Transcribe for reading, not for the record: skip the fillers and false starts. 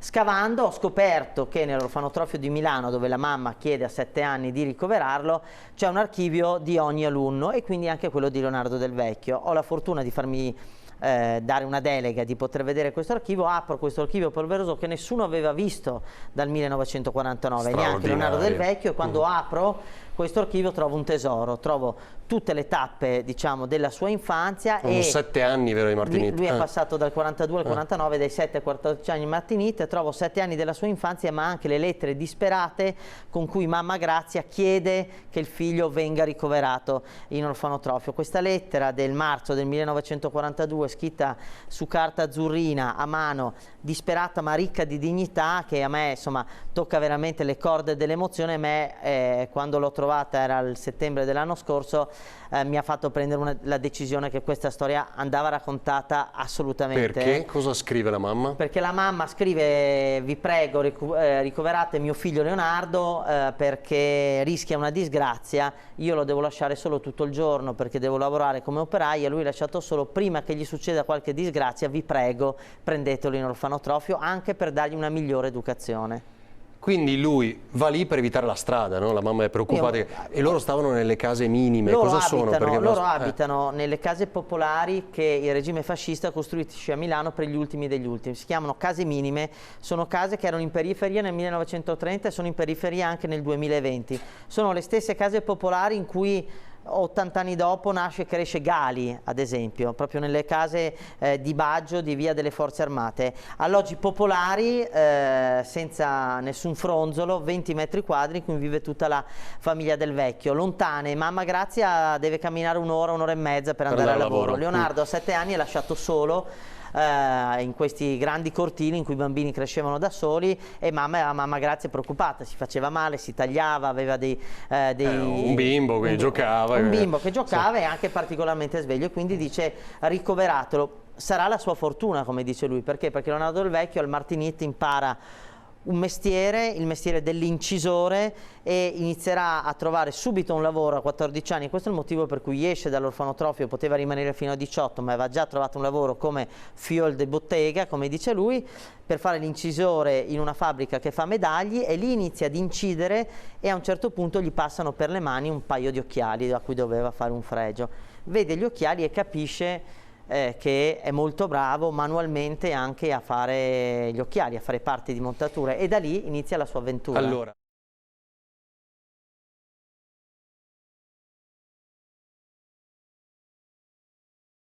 Scavando ho scoperto che nell'orfanotrofio di Milano, dove la mamma chiede a 7 anni di ricoverarlo, c'è un archivio di ogni alunno e quindi anche quello di Leonardo Del Vecchio. Ho la fortuna di farmi dare una delega di poter vedere questo archivio, apro questo archivio polveroso che nessuno aveva visto dal 1949, neanche Leonardo Del Vecchio, e quando apro questo archivio trovo un tesoro, trovo tutte le tappe, diciamo, della sua infanzia. Sono 7 anni, vero, di Martinit? Lui è passato dal 42 al 49, dai 7 ai 14 anni in Martinit. Trovo 7 anni della sua infanzia, ma anche le lettere disperate con cui mamma Grazia chiede che il figlio venga ricoverato in orfanotrofio. Questa lettera del marzo del 1942, scritta su carta azzurrina a mano, disperata ma ricca di dignità, che a me, insomma, tocca veramente le corde dell'emozione. A me, quando l'ho trovata, era il settembre dell'anno scorso, mi ha fatto prendere la decisione che questa storia andava raccontata assolutamente. Perché? Cosa scrive la mamma? Perché la mamma scrive: vi prego, ricoverate mio figlio Leonardo, perché rischia una disgrazia, io lo devo lasciare solo tutto il giorno perché devo lavorare come operaia, lui è lasciato solo, prima che gli succeda qualche disgrazia vi prego prendetelo in orfanotrofio, anche per dargli una migliore educazione. Quindi lui va lì per evitare la strada, no? La mamma è preoccupata. E loro stavano nelle case minime. Cosa sono? Perché loro abitano nelle case popolari che il regime fascista costruisce a Milano per gli ultimi degli ultimi. Si chiamano case minime, sono case che erano in periferia nel 1930 e sono in periferia anche nel 2020. Sono le stesse case popolari in cui 80 anni dopo nasce e cresce Gali, ad esempio, proprio nelle case di Baggio, di Via delle Forze Armate. Alloggi popolari, senza nessun fronzolo, 20 metri quadri in cui vive tutta la famiglia Del Vecchio. Lontane, mamma Grazia deve camminare un'ora e mezza per andare al lavoro. Leonardo a 7 anni è lasciato solo in questi grandi cortili in cui i bambini crescevano da soli, e mamma Grazia è preoccupata, si faceva male, si tagliava, aveva un bimbo, quindi giocava. Un bimbo che giocava, sì, e anche particolarmente sveglio, e quindi dice: ricoveratelo. Sarà la sua fortuna, come dice lui. Perché? Perché Leonardo Del Vecchio al Martinit impara un mestiere, il mestiere dell'incisore, e inizierà a trovare subito un lavoro a 14 anni. Questo è il motivo per cui esce dall'orfanotrofio, poteva rimanere fino a 18, ma aveva già trovato un lavoro come fiol de bottega, come dice lui, per fare l'incisore in una fabbrica che fa medagli, e lì inizia ad incidere, e a un certo punto gli passano per le mani un paio di occhiali da cui doveva fare un fregio. Vede gli occhiali e capisce che è molto bravo manualmente anche a fare gli occhiali, a fare parti di montature, e da lì inizia la sua avventura. Allora.